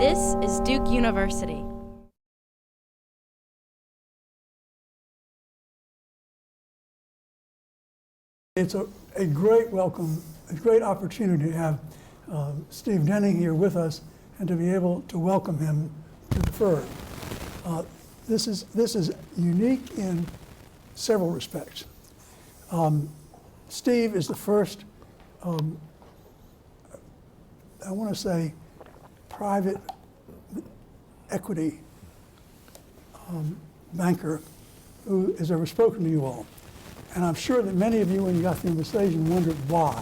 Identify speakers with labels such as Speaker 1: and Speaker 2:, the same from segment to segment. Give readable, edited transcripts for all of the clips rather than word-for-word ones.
Speaker 1: This is Duke University.
Speaker 2: It's a great welcome, a great opportunity to have Steve Denning here with us and to be able to welcome him to the firm. This is unique in several respects. Steve is the first, I want to say, private equity banker who has ever spoken to you all. And I'm sure that many of you, when you got the invitation, wondered why.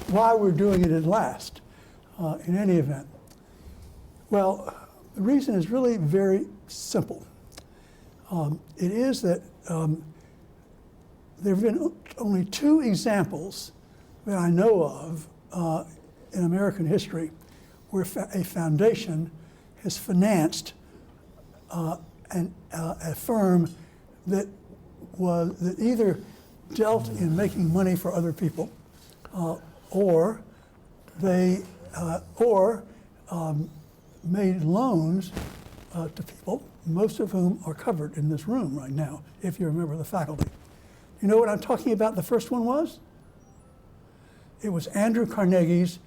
Speaker 2: Why we're doing it at last, in any event. Well, the reason is really very simple. It is that there have been only two examples that I know of in American history where a foundation has financed a firm that either dealt in making money for other people, or made loans to people, most of whom are covered in this room right now, if you're a member of the faculty. You know what I'm talking about? The first one was? It was Andrew Carnegie's,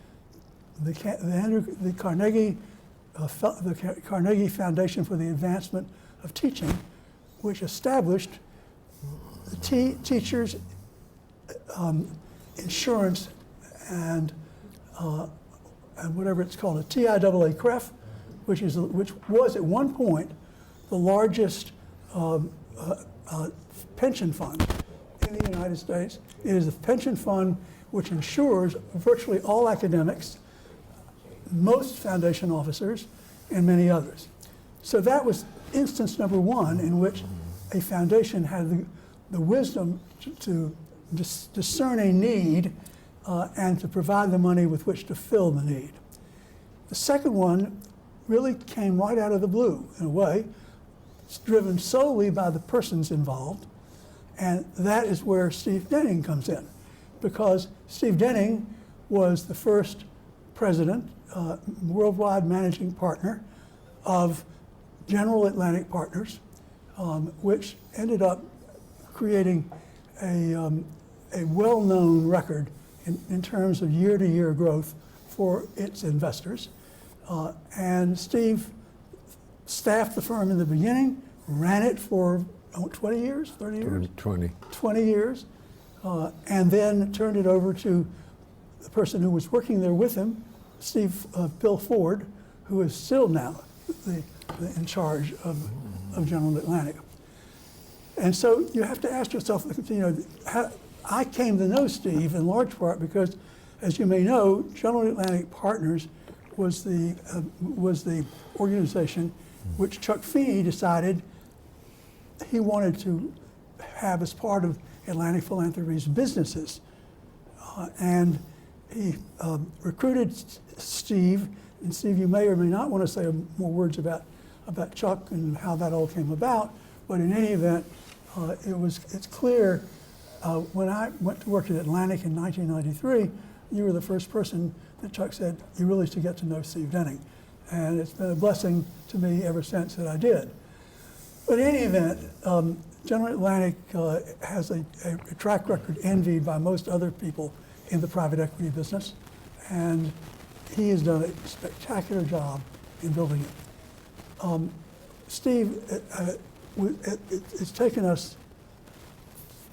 Speaker 2: the Carnegie Foundation for the Advancement of Teaching, which established the teachers' insurance and whatever it's called, a TIAA CREF, which was at one point the largest pension fund in the United States. It is a pension fund which insures virtually all academics, most foundation officers, and many others. So that was instance number one in which a foundation had the wisdom to discern a need and to provide the money with which to fill the need. The second one really came right out of the blue, in a way. It's driven solely by the persons involved, and that is where Steve Denning comes in, because Steve Denning was the first president, worldwide managing partner of General Atlantic Partners, which ended up creating a well-known record in terms of year-to-year growth for its investors. And Steve staffed the firm in the beginning, ran it for 20 years, 30 years? 20 years, and then turned it over to the person who was working there with him, Bill Ford, who is still now in charge of General Atlantic. And so you have to ask yourself, I came to know Steve in large part because, as you may know, General Atlantic Partners was the organization which Chuck Feeney decided he wanted to have as part of Atlantic Philanthropy's businesses. And he recruited Steve, and Steve, you may or may not want to say more words about Chuck and how that all came about, but in any event, it's clear when I went to work at Atlantic in 1993, you were the first person that Chuck said, you really should get to know Steve Denning. And it's been a blessing to me ever since that I did. But in any event, General Atlantic has a track record envied by most other people in the private equity business, and he has done a spectacular job in building it. Steve, it's taken us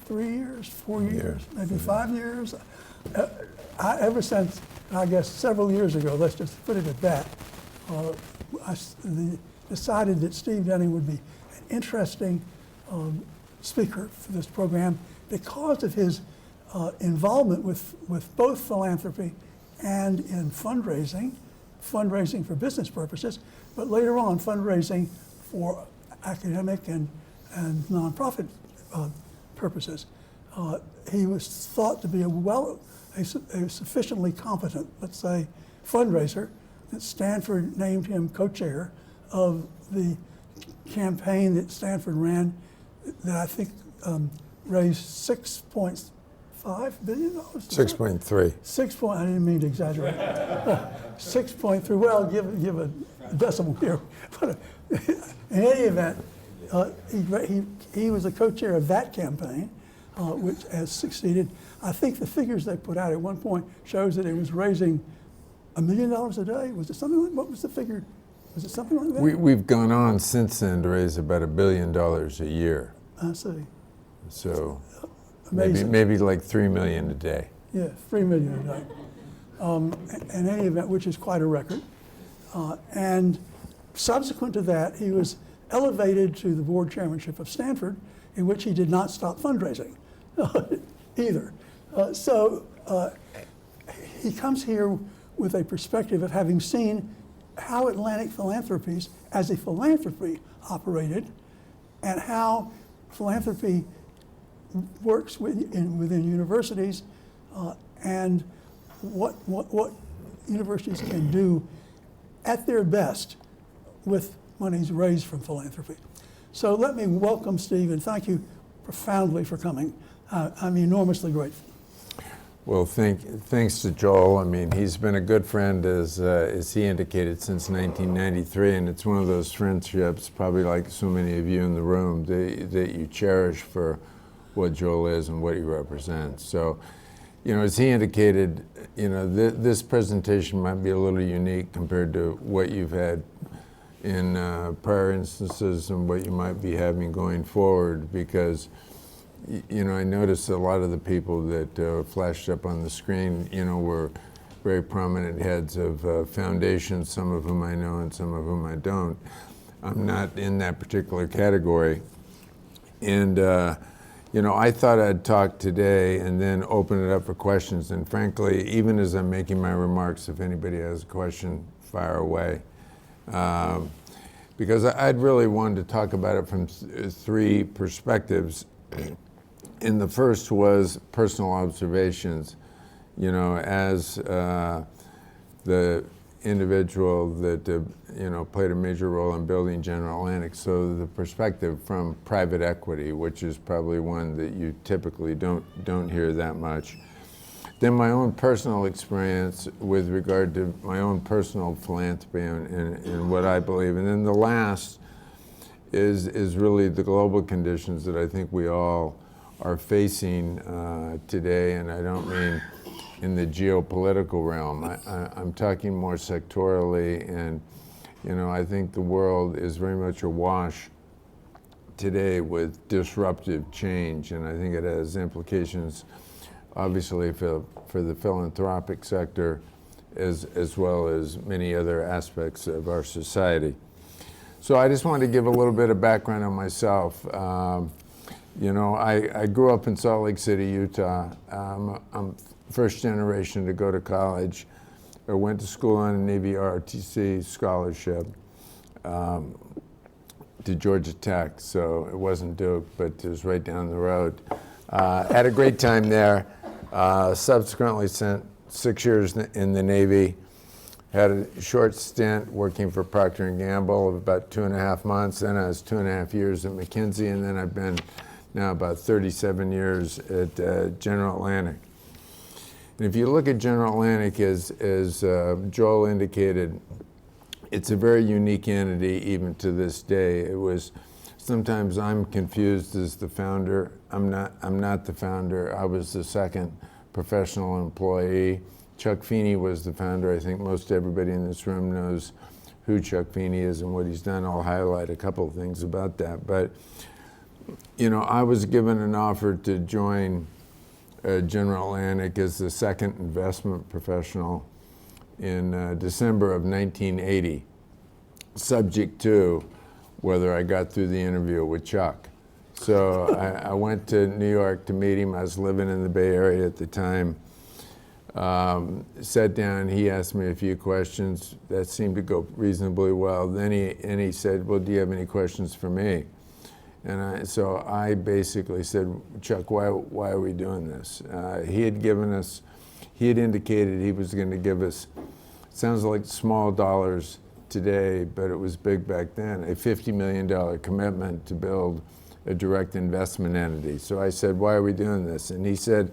Speaker 2: 3 years, 4 years, maybe 5 years. Ever since, I guess, several years ago, let's just put it at that, I decided that Steve Denning would be an interesting speaker for this program because of his involvement with both philanthropy and in fundraising for business purposes, but later on fundraising for academic and nonprofit purposes. He was thought to be a sufficiently competent, let's say, fundraiser that Stanford named him co-chair of the campaign that Sanford ran that I think raised $6.5 billion?
Speaker 3: 6.3.
Speaker 2: I didn't mean to exaggerate. 6.3. Well, give a decimal here. But in any event, he was the co-chair of that campaign, which has succeeded. I think the figures they put out at one point shows that it was raising $1 million a day. Was it something like, what was the figure? Was it something like that?
Speaker 3: We've gone on since then to raise about $1 billion a year.
Speaker 2: I see.
Speaker 3: So
Speaker 2: Amazing.
Speaker 3: maybe like 3 million a day.
Speaker 2: Yeah, 3 million a day. In any event, which is quite a record. And subsequent to that, he was elevated to the board chairmanship of Sanford, in which he did not stop fundraising either. He comes here with a perspective of having seen how Atlantic Philanthropies as a philanthropy operated and how philanthropy works within universities and what universities can do at their best with monies raised from philanthropy. So let me welcome Steve and thank you profoundly for coming. I'm enormously grateful.
Speaker 3: Well, thanks to Joel. I mean, he's been a good friend, as he indicated, since 1993, and it's one of those friendships, probably like so many of you in the room, that you cherish for what Joel is and what he represents. So, as he indicated, this presentation might be a little unique compared to what you've had in prior instances and what you might be having going forward, because I noticed a lot of the people that flashed up on the screen, were very prominent heads of foundations, some of whom I know and some of whom I don't. I'm not in that particular category. And, I thought I'd talk today and then open it up for questions. And frankly, even as I'm making my remarks, if anybody has a question, fire away. Because I'd really wanted to talk about it from three perspectives. And the first was personal observations, as the individual that, played a major role in building General Atlantic. So the perspective from private equity, which is probably one that you typically don't hear that much. Then my own personal experience with regard to my own personal philanthropy and what I believe. And then the last is really the global conditions that I think we all are facing today, and I don't mean in the geopolitical realm. I'm talking more sectorally, and I think the world is very much awash today with disruptive change, and I think it has implications, obviously, for the philanthropic sector, as well as many other aspects of our society. So I just wanted to give a little bit of background on myself. I grew up in Salt Lake City, Utah. I'm first generation to go to college. I went to school on a Navy ROTC scholarship to Georgia Tech, so it wasn't Duke, but it was right down the road. Had a great time there. Subsequently spent 6 years in the Navy. Had a short stint working for Procter & Gamble of about 2.5 months. Then I was 2.5 years at McKinsey, and then I've been now about 37 years at General Atlantic. And if you look at General Atlantic, as Joel indicated, it's a very unique entity even to this day. It was, sometimes I'm confused as the founder. I'm not the founder. I was the second professional employee. Chuck Feeney was the founder. I think most everybody in this room knows who Chuck Feeney is and what he's done. I'll highlight a couple of things about that. But I was given an offer to join General Atlantic as the second investment professional in December of 1980, subject to whether I got through the interview with Chuck. So I went to New York to meet him. I was living in the Bay Area at the time. Sat down, he asked me a few questions that seemed to go reasonably well. Then he said, well, do you have any questions for me? And so I basically said, Chuck, why are we doing this? He had indicated he was going to give us, sounds like small dollars today, but it was big back then, a $50 million commitment to build a direct investment entity. So I said, why are we doing this? And he said,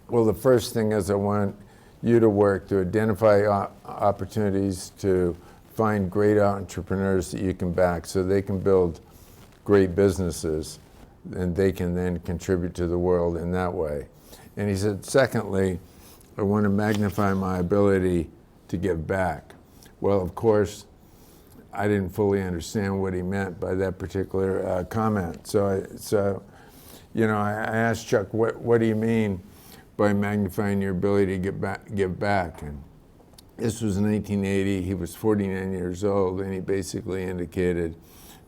Speaker 3: well, the first thing is I want you to work, to identify opportunities, to find great entrepreneurs that you can back so they can build great businesses and they can then contribute to the world in that way. And he said, secondly, I want to magnify my ability to give back. Well, of course, I didn't fully understand what he meant by that particular comment. So I asked Chuck, what do you mean by magnifying your ability to give back? And this was in 1980. He was 49 years old, and he basically indicated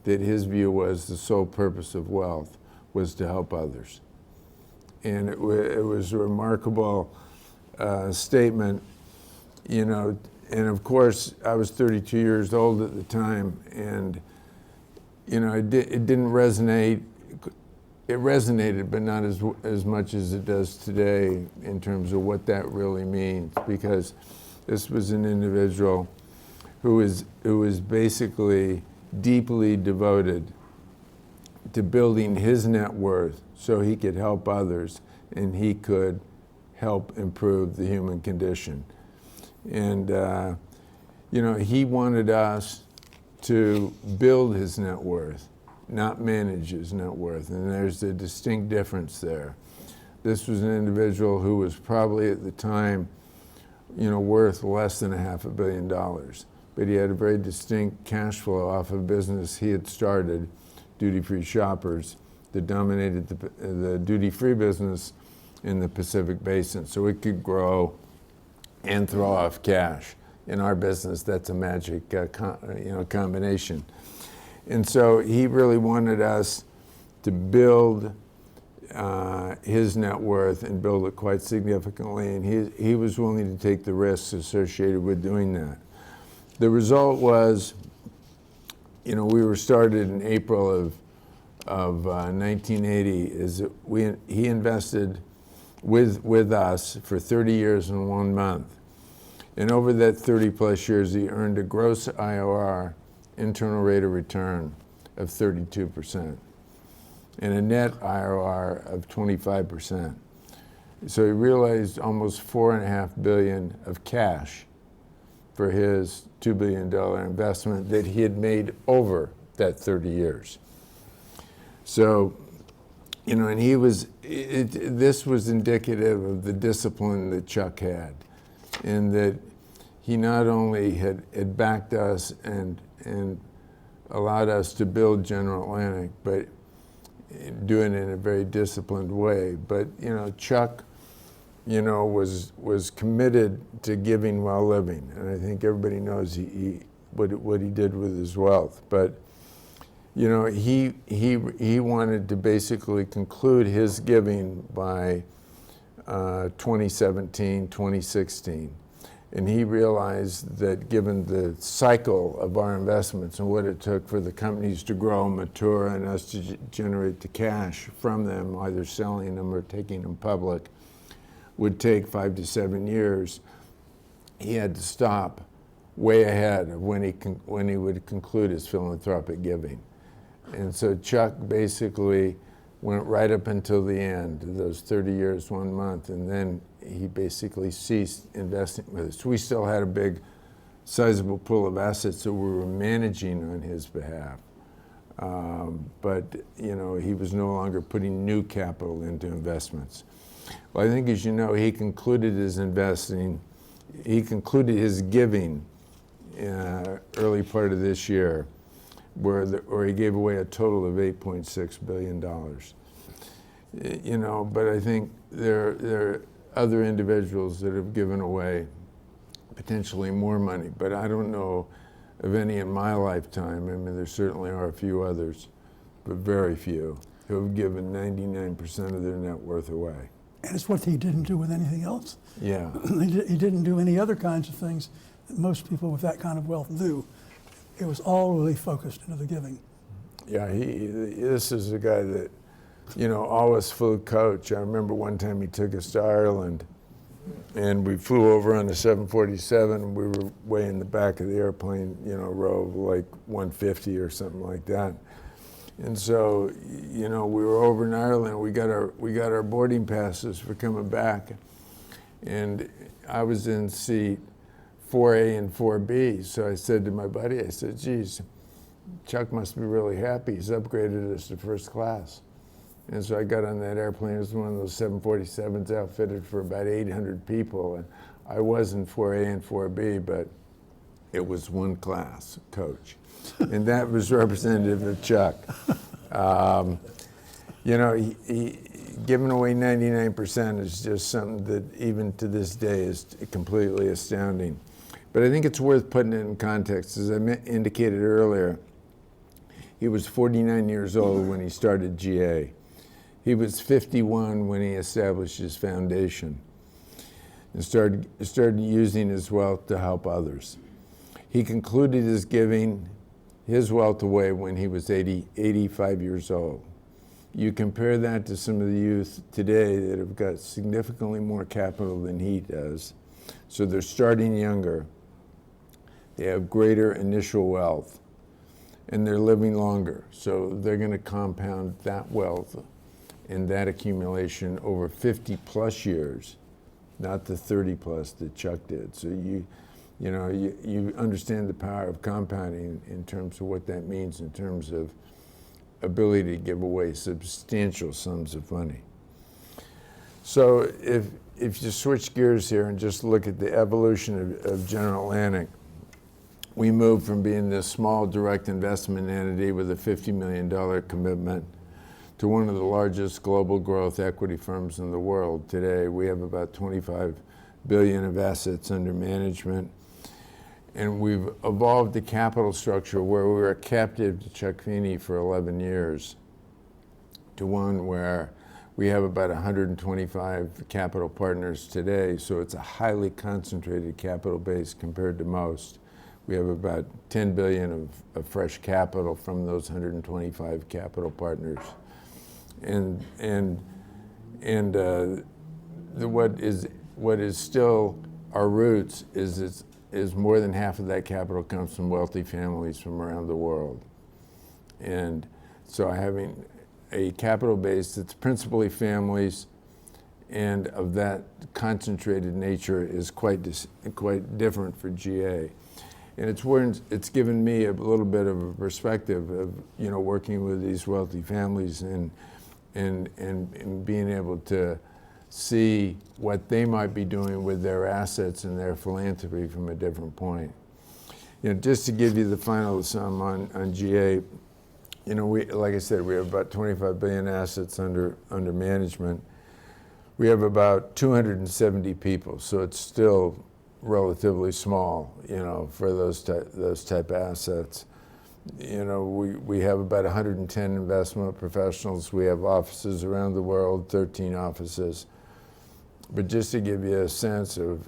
Speaker 3: that his view was the sole purpose of wealth was to help others. And it was a remarkable statement, and of course, I was 32 years old at the time, and it didn't resonate. It resonated, but not as much as it does today in terms of what that really means, because this was an individual who was basically deeply devoted to building his net worth so he could help others and he could help improve the human condition. And, he wanted us to build his net worth, not manage his net worth. And there's a distinct difference there. This was an individual who was probably at the time, worth less than $500 million. But he had a very distinct cash flow off of business he had started, duty-free shoppers, that dominated the duty-free business in the Pacific Basin. So it could grow and throw off cash. In our business, that's a magic combination. And so he really wanted us to build his net worth and build it quite significantly, and he was willing to take the risks associated with doing that. The result was, we were started in April of 1980. He invested with us for 30 years and 1 month. And over that 30 plus years, he earned a gross IRR, internal rate of return, of 32%, and a net IRR of 25%. So he realized almost $4.5 billion of cash for his $2 billion investment that he had made over that 30 years. So, and this was indicative of the discipline that Chuck had, in that he not only had backed us and allowed us to build General Atlantic, but doing it in a very disciplined way. But Chuck, was committed to giving while living, and I think everybody knows what he did with his wealth. But he wanted to basically conclude his giving by 2017, 2016. And he realized that given the cycle of our investments and what it took for the companies to grow, mature, and us to generate the cash from them, either selling them or taking them public, would take 5 to 7 years, he had to stop way ahead of when he would conclude his philanthropic giving. And so Chuck basically went right up until the end, those 30 years, 1 month, and then he basically ceased investing with us. We still had a big, sizable pool of assets that we were managing on his behalf. But he was no longer putting new capital into investments. Well, I think, as you know, he concluded his giving early part of this year, where he gave away a total of $8.6 billion. But I think there are other individuals that have given away potentially more money, but I don't know of any in my lifetime. I mean, there certainly are a few others, but very few, who have given 99% of their net worth away.
Speaker 2: And it's what he didn't do with anything else.
Speaker 3: Yeah.
Speaker 2: He didn't do any other kinds of things that most people with that kind of wealth do. It was all really focused into the giving.
Speaker 3: Yeah, this is a guy that, always flew coach. I remember one time he took us to Ireland, and we flew over on a 747. We were way in the back of the airplane, row like 150 or something like that. And so, we were over in Ireland. We got our boarding passes for coming back, And I was in seat 4A and 4B, so I said to my buddy, I said, geez, Chuck must be really happy. He's upgraded us to first class. And so I got on that airplane. It was one of those 747s outfitted for about 800 people. And I was in 4A and 4B, but it was one class, coach. And that was representative of Chuck. You know, he giving away 99% is just something that even to this day is completely astounding. But I think it's worth putting it in context. As I indicated earlier, he was 49 years old when he started GA. He was 51 when he established his foundation and started using his wealth to help others. He concluded his wealth away when he was 85 years old. You compare that to some of the youth today that have got significantly more capital than he does. So they're starting younger. They have greater initial wealth, and they're living longer. So they're going to compound that wealth and that accumulation over 50 plus years, not the 30 plus that Chuck did. So you understand the power of compounding in terms of what that means in terms of ability to give away substantial sums of money. So if you switch gears here and just look at the evolution of General Atlantic, we moved from being this small direct investment entity with a $50 million commitment to one of the largest global growth equity firms in the world. Today, we have about 25 billion of assets under management. And we've evolved the capital structure where we were captive to Chuck Feeney for 11 years to one where we have about 125 capital partners today. So it's a highly concentrated capital base compared to most. We have about 10 billion of fresh capital from those 125 capital partners. What is still our roots is more than half of that capital comes from wealthy families from around the world. And so having a capital base that's principally families and of that concentrated nature is quite different for GA. And it's given me a little bit of a perspective of, working with these wealthy families and being able to see what they might be doing with their assets and their philanthropy from a different point. Just to give you the final sum on GA, like I said, we have about 25 billion assets under management. We have about 270 people, so it's still relatively small, for those type of assets. We have about 110 investment professionals. We have offices around the world, 13 offices. But just to give you a sense of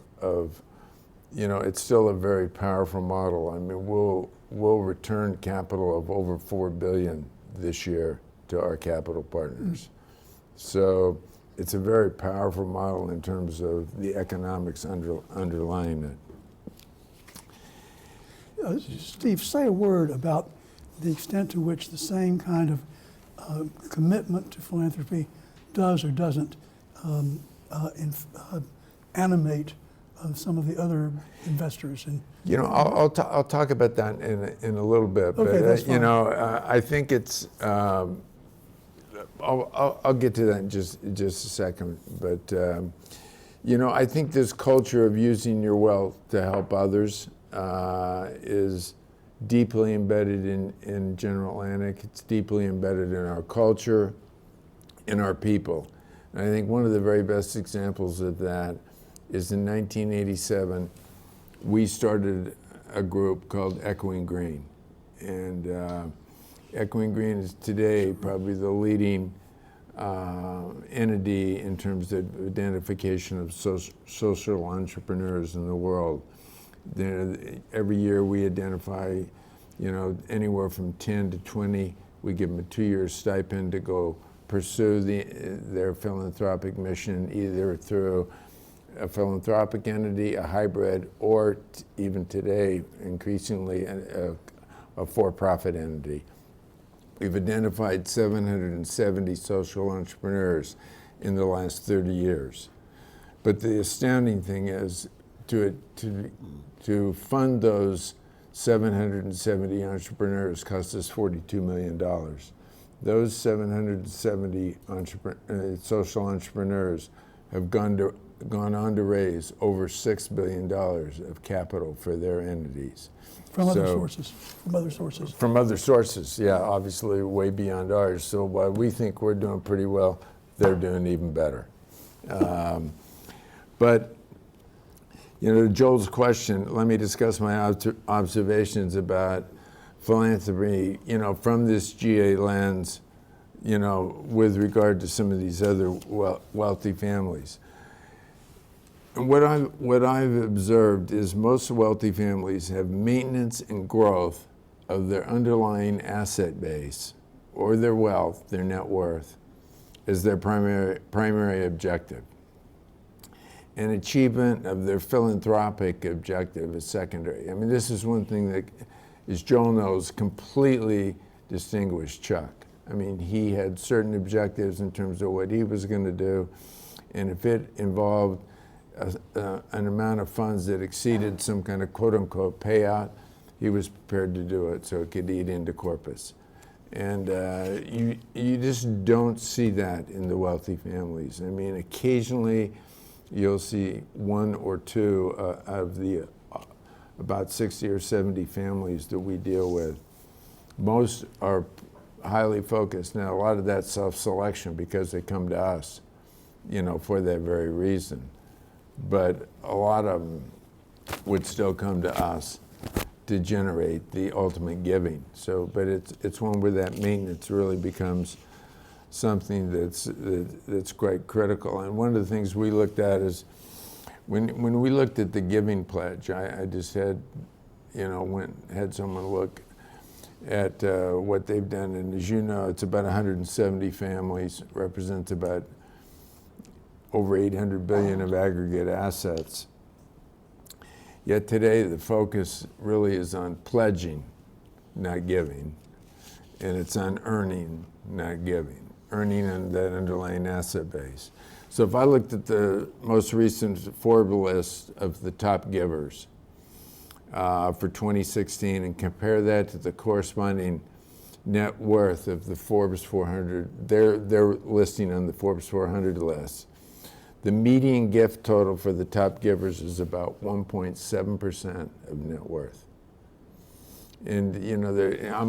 Speaker 3: it's still a very powerful model. I mean, we'll return capital of over $4 billion this year to our capital partners. So it's a very powerful model in terms of the economics underlying it.
Speaker 2: Steve, say a word about the extent to which the same kind of commitment to philanthropy does or doesn't animate some of the other investors.
Speaker 3: I'll talk about that in a little bit.
Speaker 2: Okay,
Speaker 3: but
Speaker 2: that's fine.
Speaker 3: I think it's. I'll get to that in just a second. But I think this culture of using your wealth to help others is deeply embedded in General Atlantic. It's deeply embedded in our culture, in our people. And I think one of the very best examples of that is in 1987, we started a group called Echoing Green. And Echoing Green is today probably the leading entity in terms of identification of social entrepreneurs in the world. Every year we identify, anywhere from 10 to 20. We give them a 2-year stipend to go pursue their philanthropic mission, either through a philanthropic entity, a hybrid, or even today, increasingly, a for-profit entity. We've identified 770 social entrepreneurs in the last 30 years. But the astounding thing is to fund those 770 entrepreneurs cost us $42 million. Those 770 social entrepreneurs have gone on to raise over $6 billion of capital for their entities.
Speaker 2: From other sources.
Speaker 3: From other sources, yeah, obviously way beyond ours. So while we think we're doing pretty well, they're doing even better. But, to Joel's question, let me discuss my observations about philanthropy, from this GA lens, with regard to some of these other wealthy families. And what I've observed is most wealthy families have maintenance and growth of their underlying asset base or their wealth, their net worth, as their primary objective. And achievement of their philanthropic objective is secondary. I mean, this is one thing that, as Joel knows, completely distinguished Chuck. I mean, he had certain objectives in terms of what he was going to do, and if it involved an amount of funds that exceeded some kind of quote-unquote payout, he was prepared to do it so it could eat into corpus. And you just don't see that in the wealthy families. I mean, occasionally you'll see one or two of the about 60 or 70 families that we deal with. Most are highly focused. Now, a lot of that's self-selection because they come to us, for that very reason. But a lot of them would still come to us to generate the ultimate giving. So, but it's one where that maintenance really becomes something that's quite critical. And one of the things we looked at is when we looked at the giving pledge, I just had someone look at what they've done, and as you know, it's about 170 families, represents about over 800 billion of aggregate assets. Yet today the focus really is on pledging, not giving, and it's on earning, not giving, earning on that underlying asset base. So if I looked at the most recent Forbes list of the top givers for 2016 and compare that to the corresponding net worth of the Forbes 400, their listing on the Forbes 400 list, the median gift total for the top givers is about 1.7% of net worth. And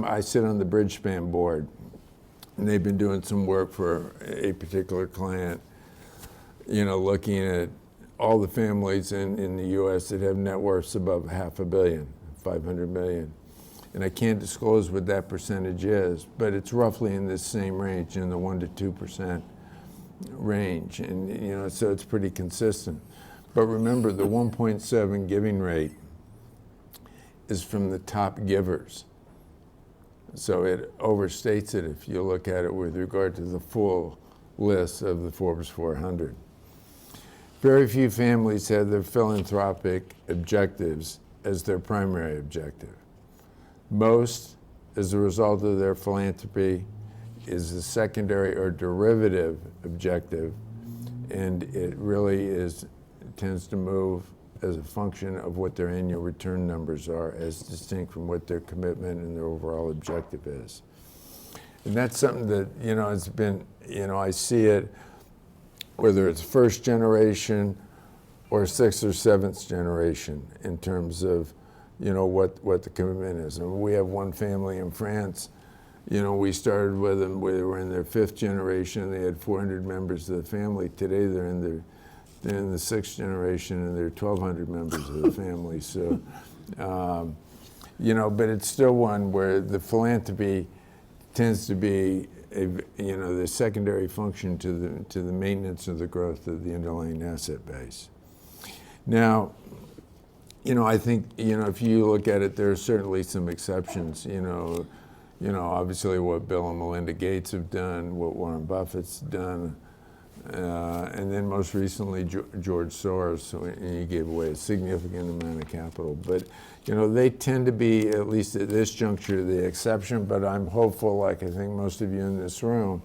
Speaker 3: I sit on the Bridgespan board, and they've been doing some work for a particular client, looking at all the families in the U.S. that have net worths above $500 million, 500 million. And I can't disclose what that percentage is, but it's roughly in this same range, in the 1% to 2% range. And, so it's pretty consistent. But remember, the 1.7 giving rate is from the top givers. So it overstates it if you look at it with regard to the full list of the Forbes 400. Very few families have their philanthropic objectives as their primary objective. Most, as a result of their philanthropy, is a secondary or derivative objective, and it really tends to move as a function of what their annual return numbers are, as distinct from what their commitment and their overall objective is. And that's something that, it's been, I see it, whether it's first generation or sixth or seventh generation, in terms of, what the commitment is. And we have one family in France, we started with them, they were in their fifth generation, they had 400 members of the family. Today they're in the sixth generation, and there are 1,200 members of the family. So, but it's still one where the philanthropy tends to be the secondary function to the maintenance of the growth of the underlying asset base. Now, I think if you look at it, there are certainly some exceptions. Obviously what Bill and Melinda Gates have done, what Warren Buffett's done. And then most recently, George Soros, he gave away a significant amount of capital. But, they tend to be, at least at this juncture, the exception. But I'm hopeful, like I think most of you in this room,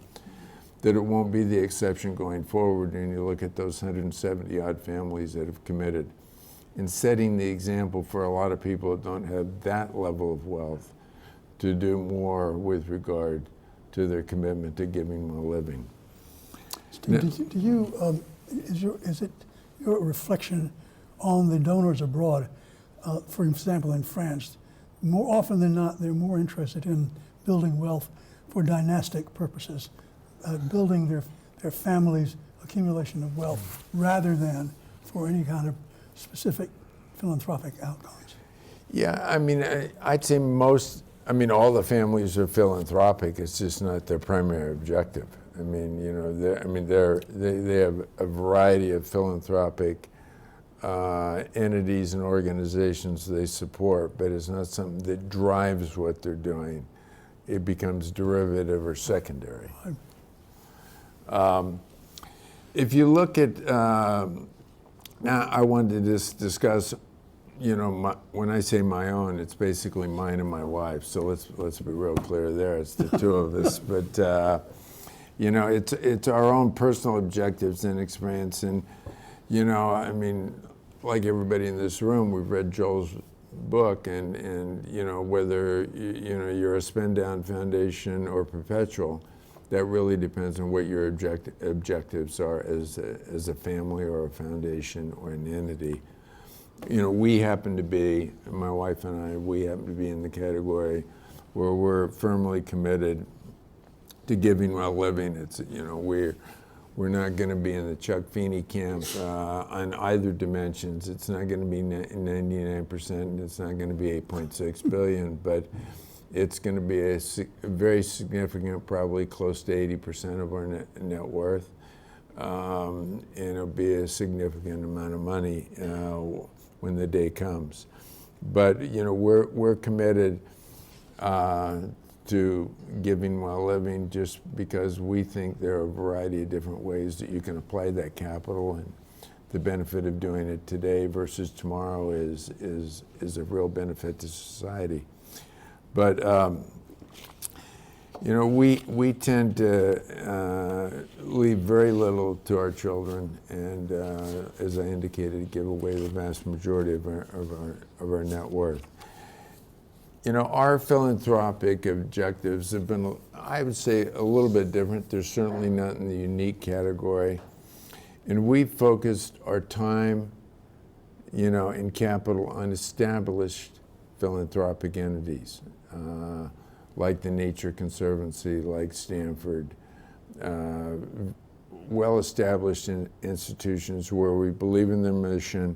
Speaker 3: that it won't be the exception going forward. And you look at those 170 odd families that have committed, and setting the example for a lot of people that don't have that level of wealth to do more with regard to their commitment to giving while living.
Speaker 2: Steve, is it your reflection on the donors abroad? For example, in France, more often than not, they're more interested in building wealth for dynastic purposes, building their family's accumulation of wealth rather than for any kind of specific philanthropic outcomes.
Speaker 3: Yeah, I mean, I'd say all the families are philanthropic. It's just not their primary objective. I mean, they have a variety of philanthropic entities and organizations they support, but it's not something that drives what they're doing. It becomes derivative or secondary. If you look at, now I wanted to just discuss, when I say my own, it's basically mine and my wife. So let's be real clear there. It's the two of us, but it's our own personal objectives and experience. And like everybody in this room, we've read Joel's book, and whether you're a spend down foundation or perpetual, that really depends on what your objectives are as a family or a foundation or an entity. We happen to be, my wife and I, we happen to be in the category where we're firmly committed to giving while living. It's, we're not going to be in the Chuck Feeney camp on either dimensions. It's not going to be 99%. It's not going to be 8.6 billion, but it's going to be a very significant, probably close to 80% of our net worth, and it'll be a significant amount of money when the day comes. But we're committed to giving while living, just because we think there are a variety of different ways that you can apply that capital, and the benefit of doing it today versus tomorrow is a real benefit to society. But we tend to leave very little to our children, and as I indicated, give away the vast majority of our net worth. Our philanthropic objectives have been, I would say, a little bit different. They're certainly not in the unique category. And we've focused our time, and capital on established philanthropic entities, like the Nature Conservancy, like Sanford, well-established institutions where we believe in their mission,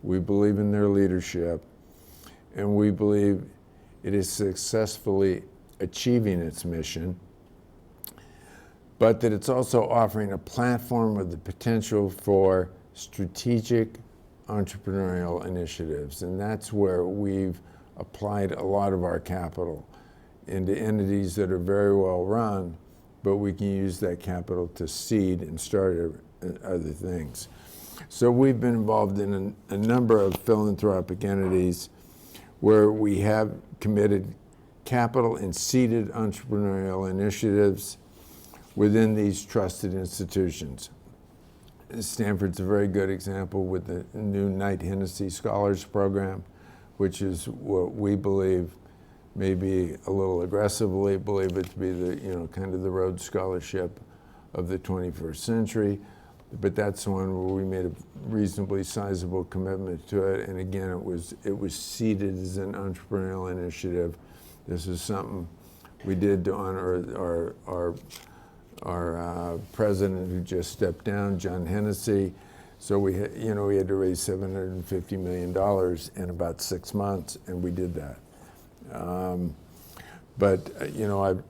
Speaker 3: we believe in their leadership, and we believe it is successfully achieving its mission, but that it's also offering a platform with the potential for strategic entrepreneurial initiatives. And that's where we've applied a lot of our capital into entities that are very well run, but we can use that capital to seed and start other things. So we've been involved in a number of philanthropic entities where we have committed capital and seeded entrepreneurial initiatives within these trusted institutions. Stanford's a very good example with the new Knight Hennessy Scholars Program, which is what we believe, maybe a little aggressively believe it to be the kind of the Rhodes Scholarship of the 21st century. But that's the one where we made a reasonably sizable commitment to it, and again, it was seeded as an entrepreneurial initiative. This is something we did to honor our president who just stepped down, John Hennessy. So we had to raise $750 million in about 6 months, and we did that.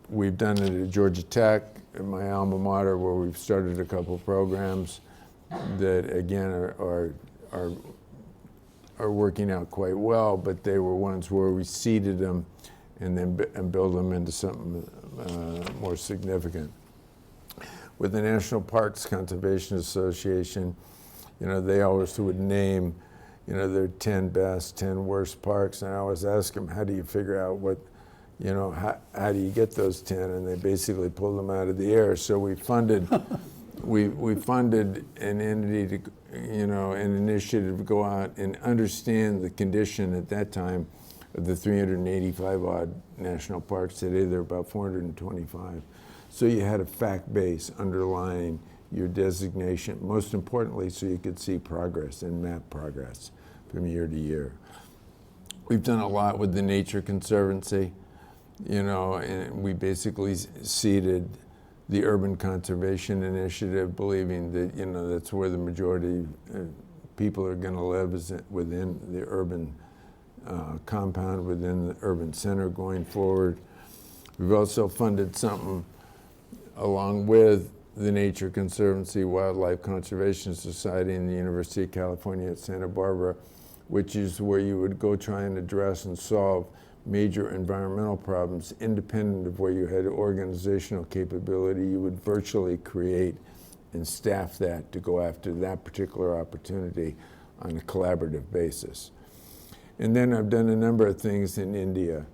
Speaker 3: We've done it at Georgia Tech, at my alma mater, where we've started a couple programs that again are working out quite well, but they were ones where we seeded them and then build them into something more significant. With the National Parks Conservation Association, they always would name, their 10 best, 10 worst parks, and I always ask them, how do you figure out what you know, how do you get those 10? And they basically pulled them out of the air. So we funded, we funded an entity to, you know, an initiative to go out and understand the condition at that time of the 385 odd national parks. Today there are about 425. So you had a fact base underlying your designation, most importantly, so you could see progress and map progress from year to year. We've done a lot with the Nature Conservancy, you know, and we basically seeded the Urban Conservation Initiative, believing that, you know, that's where the majority of people are going to live, is within the urban compound, within the urban center going forward. We've also funded something along with the Nature Conservancy, Wildlife Conservation Society, and the University of California at Santa Barbara, which is where you would go try and address and solve major environmental problems independent of where you had organizational capability. You would virtually create and staff that to go after that particular opportunity on a collaborative basis. And then I've done a number of things in India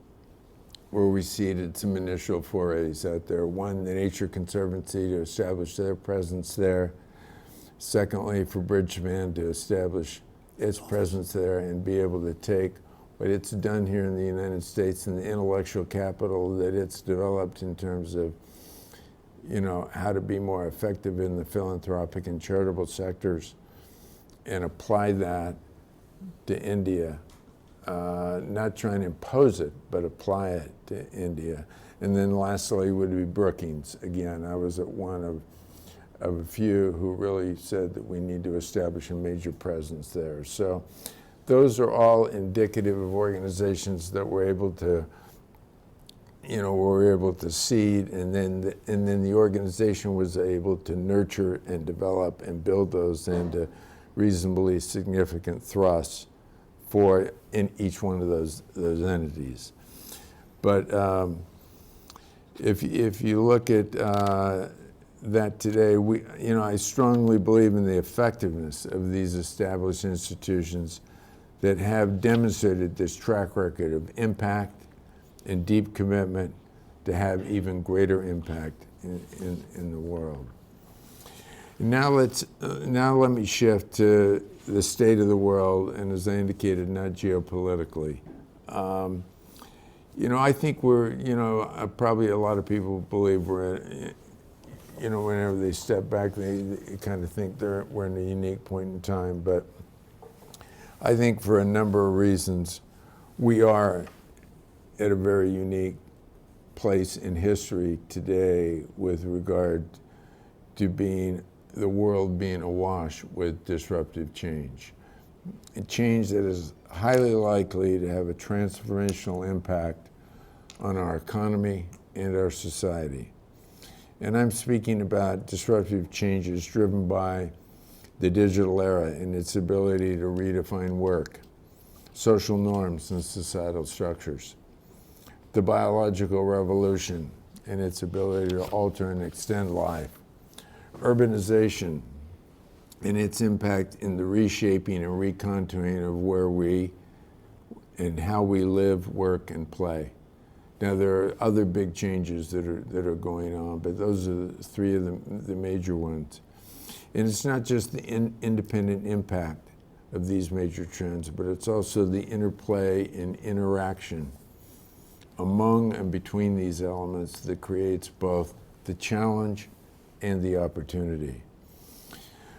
Speaker 3: where we seeded some initial forays out there. One, the Nature Conservancy to establish their presence there. Secondly, for Bridgeman to establish its presence there and be able to take what it's done here in the United States and the intellectual capital that it's developed in terms of, you know, how to be more effective in the philanthropic and charitable sectors and apply that to India. Not trying to impose it, but apply it to India. And then lastly would be Brookings. Again, I was at one of a few who really said that we need to establish a major presence there. So those are all indicative of organizations that were able to, you know, were able to seed, and then the organization was able to nurture and develop and build those into reasonably significant thrusts for in each one of those entities. But if you look at that today, you know, I strongly believe in the effectiveness of these established institutions that have demonstrated this track record of impact and deep commitment to have even greater impact in the world. Now let me shift to the state of the world, and as I indicated, not geopolitically. You know, I think we're, you know, probably a lot of people believe we're, you know, whenever they step back, they kind of think we're in a unique point in time. But I think for a number of reasons, we are at a very unique place in history today with regard to the world being awash with disruptive change. A change that is highly likely to have a transformational impact on our economy and our society. And I'm speaking about disruptive changes driven by the digital era and its ability to redefine work, social norms and societal structures, the biological revolution and its ability to alter and extend life, urbanization and its impact in the reshaping and recontouring of where we and how we live, work, and play. Now there are other big changes that are going on, but those are three of the major ones. And it's not just the independent impact of these major trends, but it's also the interplay and interaction among and between these elements that creates both the challenge and the opportunity.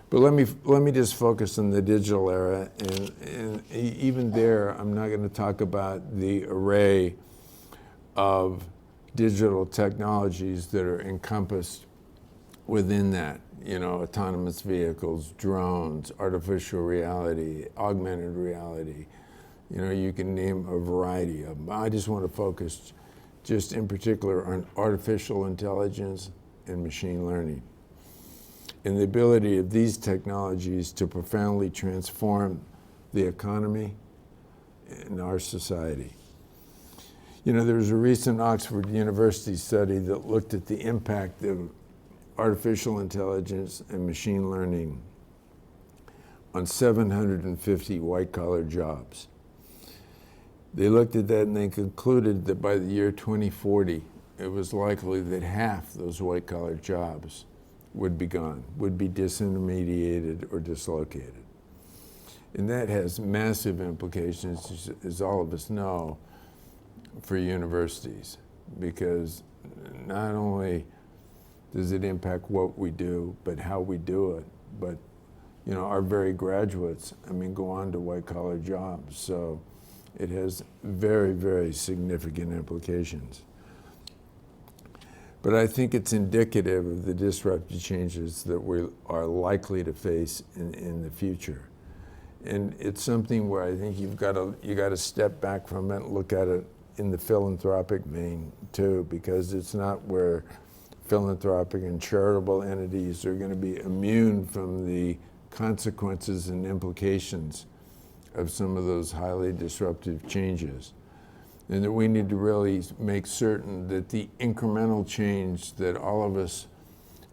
Speaker 3: But let me just focus on the digital era, and even there, I'm not going to talk about the array of digital technologies that are encompassed within that. You know, autonomous vehicles, drones, artificial reality, augmented reality. You know, you can name a variety of them. I just want to focus just in particular on artificial intelligence and machine learning, and the ability of these technologies to profoundly transform the economy and our society. You know, there was a recent Oxford University study that looked at the impact of artificial intelligence and machine learning on 750 white-collar jobs. They looked at that and they concluded that by the year 2040, it was likely that half those white-collar jobs would be gone, would be disintermediated or dislocated. And that has massive implications, as all of us know, for universities, because not only does it impact what we do, but how we do it. But, you know, our very graduates, I mean, go on to white-collar jobs. So it has very, very significant implications. But I think it's indicative of the disruptive changes that we are likely to face in the future. And it's something where I think you got to step back from it and look at it in the philanthropic vein too, because it's not where philanthropic and charitable entities are going to be immune from the consequences and implications of some of those highly disruptive changes. And that we need to really make certain that the incremental change that all of us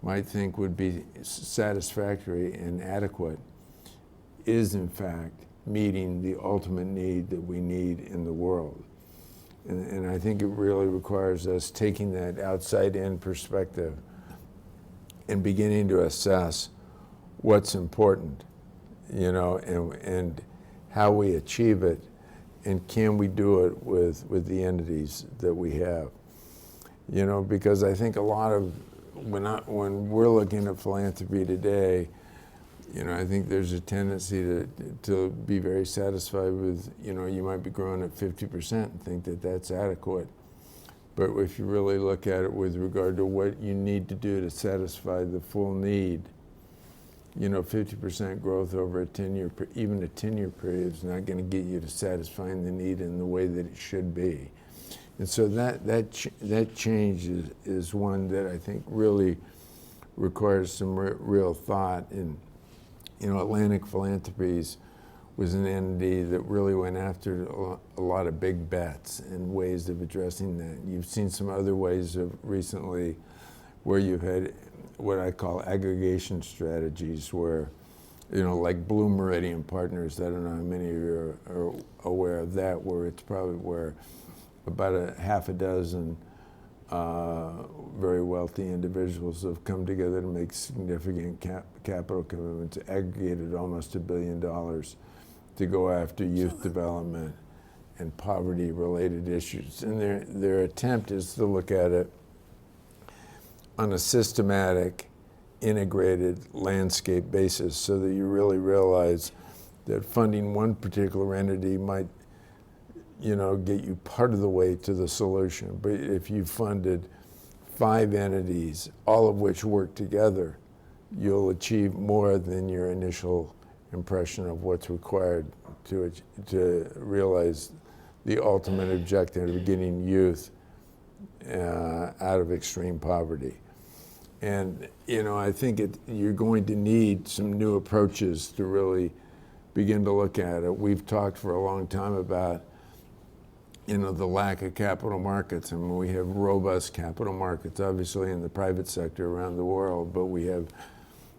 Speaker 3: might think would be satisfactory and adequate is in fact meeting the ultimate need that we need in the world. And I think it really requires us taking that outside-in perspective and beginning to assess what's important, you know, and how we achieve it, and can we do it with the entities that we have. You know, because I think a lot of, when we're looking at philanthropy today, you know, I think there's a tendency to be very satisfied with, you know, you might be growing at 50% and think that that's adequate. But if you really look at it with regard to what you need to do to satisfy the full need, you know, 50% growth over a 10-year, even a 10-year period is not going to get you to satisfying the need in the way that it should be. And so that change is one that I think really requires some real thought. And you know, Atlantic Philanthropies was an entity that really went after a lot of big bets and ways of addressing that. You've seen some other ways of recently where you've had what I call aggregation strategies, where, you know, like Blue Meridian Partners, I don't know how many of you are aware of that, where it's probably where about a half a dozen very wealthy individuals have come together to make significant capital commitments, aggregated almost $1 billion to go after youth development and poverty-related issues. And their attempt is to look at it on a systematic, integrated landscape basis, so that you really realize that funding one particular entity might, you know, get you part of the way to the solution. But if you funded 5 entities, all of which work together, you'll achieve more than your initial impression of what's required to realize the ultimate objective of getting youth out of extreme poverty. And, you know, I think you're going to need some new approaches to really begin to look at it. We've talked for a long time about, you know, the lack of capital markets. I mean, we have robust capital markets, obviously, in the private sector around the world, but we have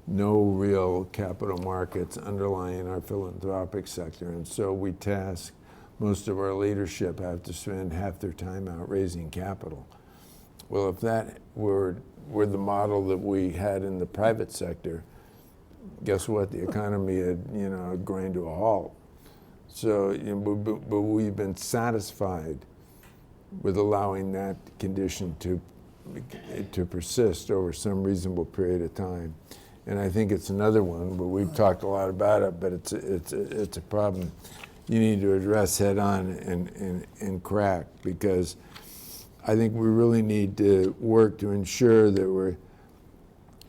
Speaker 3: no real capital markets underlying our philanthropic sector. And so we task most of our leadership have to spend half their time out raising capital. Well, if that were the model that we had in the private sector, guess what? The economy had, you know, grind to a halt. So, you know, but we've been satisfied with allowing that condition to persist over some reasonable period of time. And I think it's another one, but we've talked a lot about it, but it's a problem you need to address head on and crack, because I think we really need to work to ensure that we're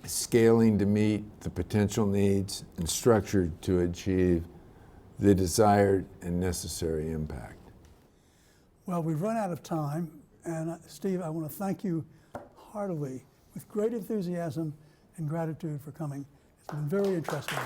Speaker 3: scaling to meet the potential needs and structured to achieve the desired and necessary impact.
Speaker 2: Well, we've run out of time, and Steve, I want to thank you heartily with great enthusiasm and gratitude for coming. It's been very interesting.